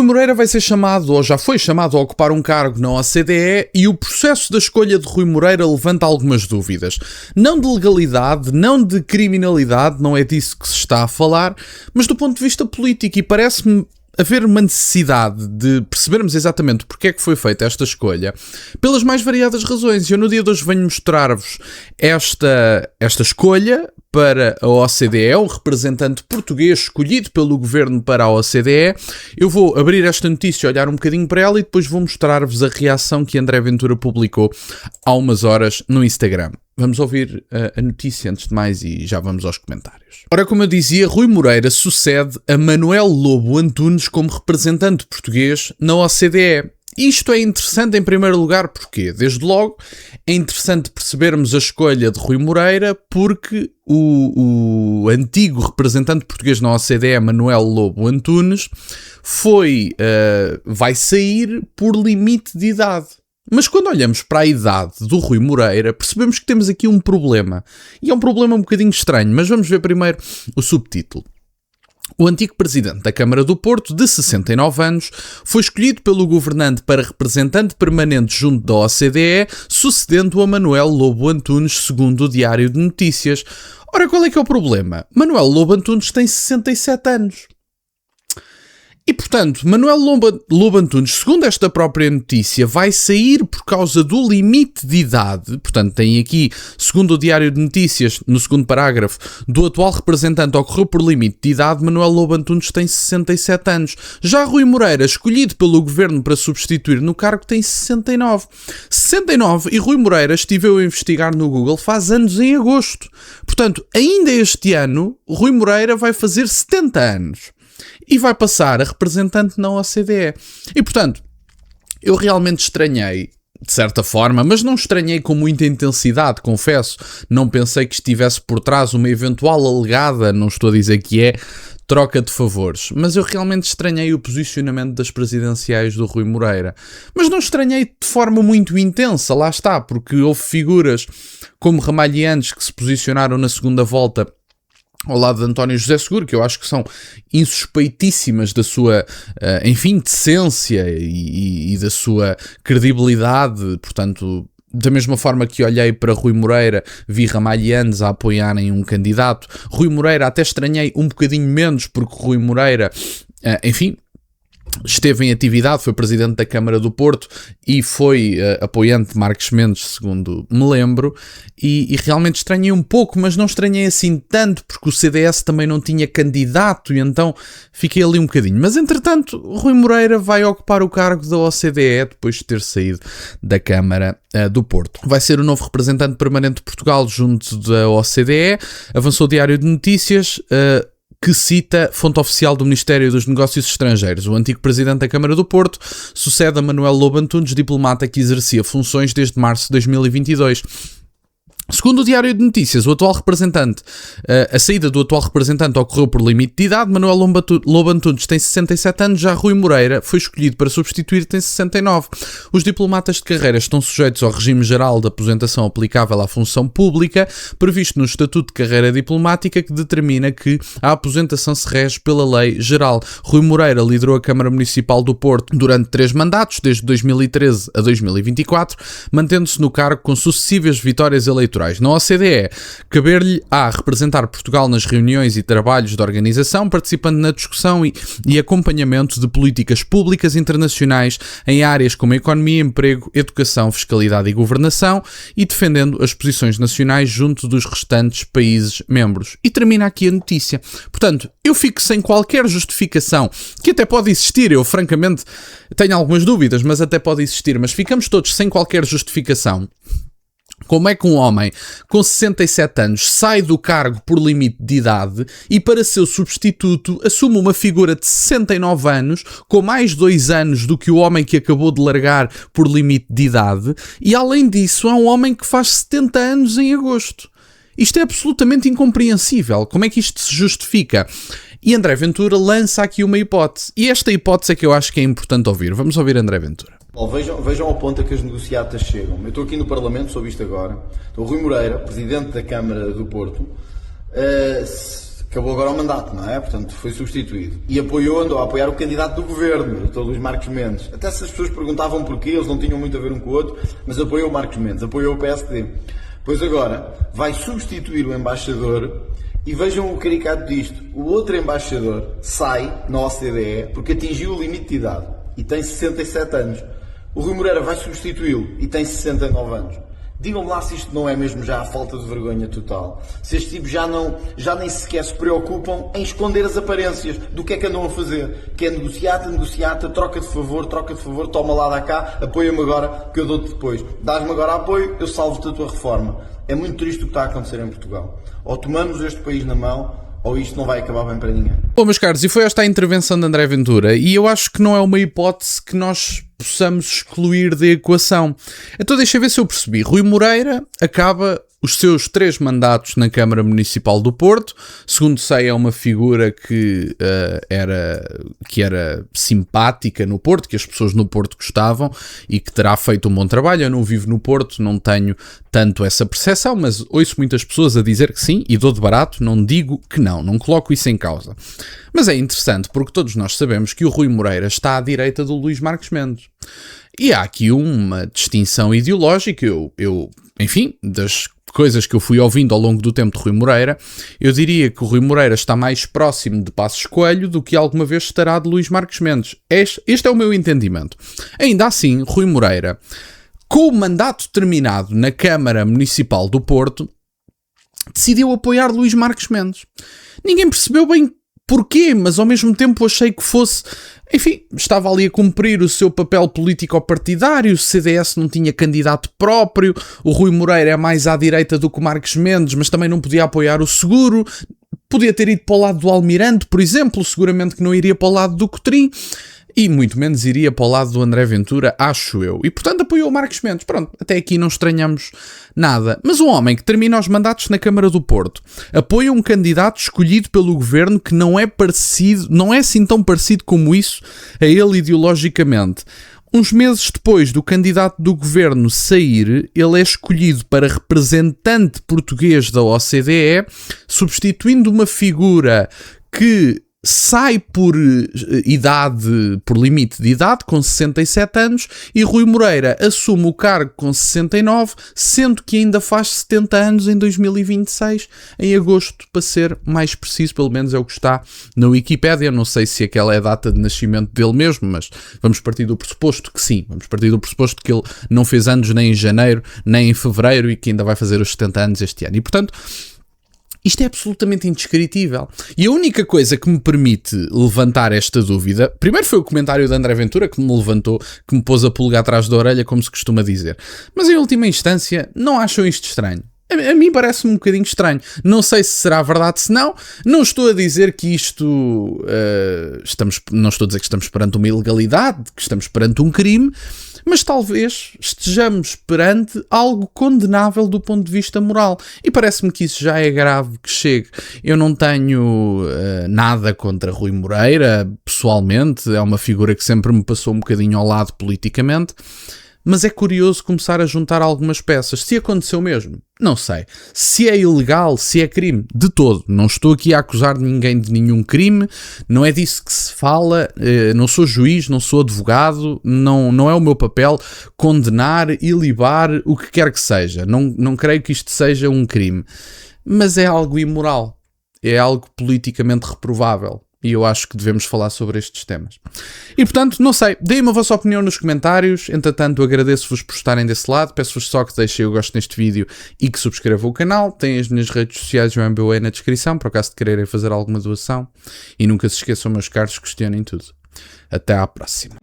Moreira vai ser chamado, ou já foi chamado, a ocupar um cargo na OCDE e o processo da escolha de Rui Moreira levanta algumas dúvidas. Não de legalidade, não de criminalidade, não é disso que se está a falar, mas do ponto de vista político, e parece-me haver uma necessidade de percebermos exatamente porque é que foi feita esta escolha, pelas mais variadas razões. Eu no dia de hoje venho mostrar-vos esta escolha para a OCDE, um representante português escolhido pelo governo para a OCDE. Eu vou abrir esta notícia, olhar um bocadinho para ela e depois vou mostrar-vos a reação que André Ventura publicou há umas horas no Instagram. Vamos ouvir a notícia antes de mais e já vamos aos comentários. Ora, como eu dizia, Rui Moreira sucede a Manuel Lobo Antunes como representante português na OCDE. Isto é interessante em primeiro lugar porque, desde logo, é interessante percebermos a escolha de Rui Moreira porque o antigo representante português na OCDE, Manuel Lobo Antunes, vai sair por limite de idade. Mas quando olhamos para a idade do Rui Moreira, percebemos que temos aqui um problema. E é um problema um bocadinho estranho, mas vamos ver primeiro o subtítulo. O antigo presidente da Câmara do Porto, de 69 anos, foi escolhido pelo governante para representante permanente junto da OCDE, sucedendo a Manuel Lobo Antunes, segundo o Diário de Notícias. Ora, qual é que é o problema? Manuel Lobo Antunes tem 67 anos. E, portanto, Manuel Lobo Antunes, segundo esta própria notícia, vai sair por causa do limite de idade. Portanto, tem aqui, segundo o Diário de Notícias, no segundo parágrafo, do atual representante ocorreu por limite de idade, Manuel Lobo Antunes tem 67 anos. Já Rui Moreira, escolhido pelo governo para substituir no cargo, tem 69. 69 e Rui Moreira estive eu a investigar no Google faz anos em agosto. Portanto, ainda este ano, Rui Moreira vai fazer 70 anos. E vai passar a representante na OCDE. E, portanto, eu realmente estranhei, de certa forma, mas não estranhei com muita intensidade, confesso. Não pensei que estivesse por trás uma eventual alegada, não estou a dizer que é, troca de favores. Mas eu realmente estranhei o posicionamento das presidenciais do Rui Moreira. Mas não estranhei de forma muito intensa, lá está, porque houve figuras como Ramalhianes que se posicionaram na segunda volta ao lado de António José Seguro, que eu acho que são insuspeitíssimas da sua, decência e da sua credibilidade. Portanto, da mesma forma que olhei para Rui Moreira, vi Ramalhianes a apoiarem um candidato. Rui Moreira até estranhei um bocadinho menos, porque Rui Moreira, esteve em atividade, foi presidente da Câmara do Porto e foi apoiante de Marques Mendes, segundo me lembro, e realmente estranhei um pouco, mas não estranhei assim tanto, porque o CDS também não tinha candidato e então fiquei ali um bocadinho. Mas entretanto, Rui Moreira vai ocupar o cargo da OCDE depois de ter saído da Câmara do Porto. Vai ser o novo representante permanente de Portugal junto da OCDE, avançou o Diário de Notícias, que cita fonte oficial do Ministério dos Negócios Estrangeiros. O antigo presidente da Câmara do Porto sucede a Manuel Lobo Antunes, diplomata que exercia funções desde março de 2022. Segundo o Diário de Notícias, a saída do atual representante ocorreu por limite de idade. Manuel Lobo Antunes tem 67 anos, já Rui Moreira foi escolhido para substituir, tem 69. Os diplomatas de carreira estão sujeitos ao regime geral de aposentação aplicável à função pública, previsto no Estatuto de Carreira Diplomática, que determina que a aposentação se rege pela Lei Geral. Rui Moreira liderou a Câmara Municipal do Porto durante 3 mandatos, desde 2013 a 2024, mantendo-se no cargo com sucessivas vitórias eleitorais. Na OCDE, caber-lhe a representar Portugal nas reuniões e trabalhos da organização, participando na discussão e acompanhamento de políticas públicas internacionais em áreas como economia, emprego, educação, fiscalidade e governação e defendendo as posições nacionais junto dos restantes países membros. E termina aqui a notícia. Portanto, eu fico sem qualquer justificação, que até pode existir, eu francamente tenho algumas dúvidas, mas até pode existir, mas ficamos todos sem qualquer justificação. Como é que um homem com 67 anos sai do cargo por limite de idade e para seu substituto assume uma figura de 69 anos com mais 2 anos do que o homem que acabou de largar por limite de idade e além disso é um homem que faz 70 anos em agosto? Isto é absolutamente incompreensível. Como é que isto se justifica? E André Ventura lança aqui uma hipótese. E esta hipótese é que eu acho que é importante ouvir. Vamos ouvir André Ventura. Bom, vejam ao ponto a que as negociatas chegam. Eu estou aqui no Parlamento, sou visto agora. Estou Rui Moreira, Presidente da Câmara do Porto. acabou agora o mandato, não é? Portanto, foi substituído. E andou a apoiar o candidato do governo, o Dr. Luís Marques Mendes. Até se as pessoas perguntavam porquê, eles não tinham muito a ver um com o outro, mas apoiou o Marques Mendes, apoiou o PSD. Pois agora vai substituir o embaixador e vejam o caricato disto. O outro embaixador sai na OCDE porque atingiu o limite de idade e tem 67 anos. O Rui Moreira vai substituí-lo e tem 69 anos. Digam-me lá se isto não é mesmo já a falta de vergonha total. Se estes tipos já nem sequer se preocupam em esconder as aparências do que é que andam a fazer. Que é negociata, troca de favor, toma lá, dá cá, apoia-me agora que eu dou-te depois. Dás-me agora apoio, eu salvo-te a tua reforma. É muito triste o que está a acontecer em Portugal. Ou tomamos este país na mão, ou isto não vai acabar bem para ninguém. Bom, meus caros, e foi esta a intervenção de André Ventura, e eu acho que não é uma hipótese que nós possamos excluir da equação. Então deixa eu ver se eu percebi. Rui Moreira acaba os seus 3 mandatos na Câmara Municipal do Porto. Segundo sei, é uma figura que era simpática no Porto, que as pessoas no Porto gostavam e que terá feito um bom trabalho. Eu não vivo no Porto, não tenho tanto essa percepção, mas ouço muitas pessoas a dizer que sim, e dou de barato, não digo que não coloco isso em causa. Mas é interessante porque todos nós sabemos que o Rui Moreira está à direita do Luís Marques Mendes. E há aqui uma distinção ideológica. Enfim, das coisas que eu fui ouvindo ao longo do tempo de Rui Moreira, eu diria que o Rui Moreira está mais próximo de Passos Coelho do que alguma vez estará de Luís Marques Mendes. Este é o meu entendimento. Ainda assim, Rui Moreira, com o mandato terminado na Câmara Municipal do Porto, decidiu apoiar Luís Marques Mendes. Ninguém percebeu bem porquê, mas ao mesmo tempo achei que fosse... Enfim, estava ali a cumprir o seu papel político-partidário, o CDS não tinha candidato próprio, o Rui Moreira é mais à direita do que o Marques Mendes, mas também não podia apoiar o Seguro, podia ter ido para o lado do Almirante, por exemplo, seguramente que não iria para o lado do Cotrim, e muito menos iria para o lado do André Ventura, acho eu. E portanto apoiou o Marques Mendes. Pronto, até aqui não estranhamos nada. Mas um homem que termina os mandatos na Câmara do Porto apoia um candidato escolhido pelo governo que não é assim tão parecido como isso a ele ideologicamente. Uns meses depois do candidato do governo sair, ele é escolhido para representante português da OCDE, substituindo uma figura que sai por limite de idade, com 67 anos, e Rui Moreira assume o cargo com 69, sendo que ainda faz 70 anos em 2026, em agosto, para ser mais preciso, pelo menos é o que está na Wikipédia. Não sei se aquela é a data de nascimento dele mesmo, mas vamos partir do pressuposto que sim, vamos partir do pressuposto que ele não fez anos nem em janeiro, nem em fevereiro, e que ainda vai fazer os 70 anos este ano. E portanto, isto é absolutamente indescritível. E a única coisa que me permite levantar esta dúvida, primeiro foi o comentário de André Ventura que me levantou, que me pôs a pulga atrás da orelha, como se costuma dizer. Mas em última instância, não acham isto estranho? A mim parece-me um bocadinho estranho. Não sei se será verdade, se não. Não estou a dizer que isto... não estou a dizer que estamos perante uma ilegalidade, que estamos perante um crime, mas talvez estejamos perante algo condenável do ponto de vista moral. E parece-me que isso já é grave que chegue. Eu não tenho nada contra Rui Moreira, pessoalmente. É uma figura que sempre me passou um bocadinho ao lado politicamente. Mas é curioso começar a juntar algumas peças. Se aconteceu mesmo, não sei. Se é ilegal, se é crime, de todo. Não estou aqui a acusar ninguém de nenhum crime, não é disso que se fala, não sou juiz, não sou advogado, não é o meu papel condenar, ilibar, o que quer que seja. Não creio que isto seja um crime. Mas é algo imoral, é algo politicamente reprovável. E eu acho que devemos falar sobre estes temas. E portanto, não sei, deem-me a vossa opinião nos comentários. Entretanto, agradeço-vos por estarem desse lado. Peço-vos só que deixem o gosto neste vídeo e que subscrevam o canal. Têm as minhas redes sociais e o MBA na descrição, por acaso de quererem fazer alguma doação. E nunca se esqueçam, meus caros, questionem tudo. Até à próxima.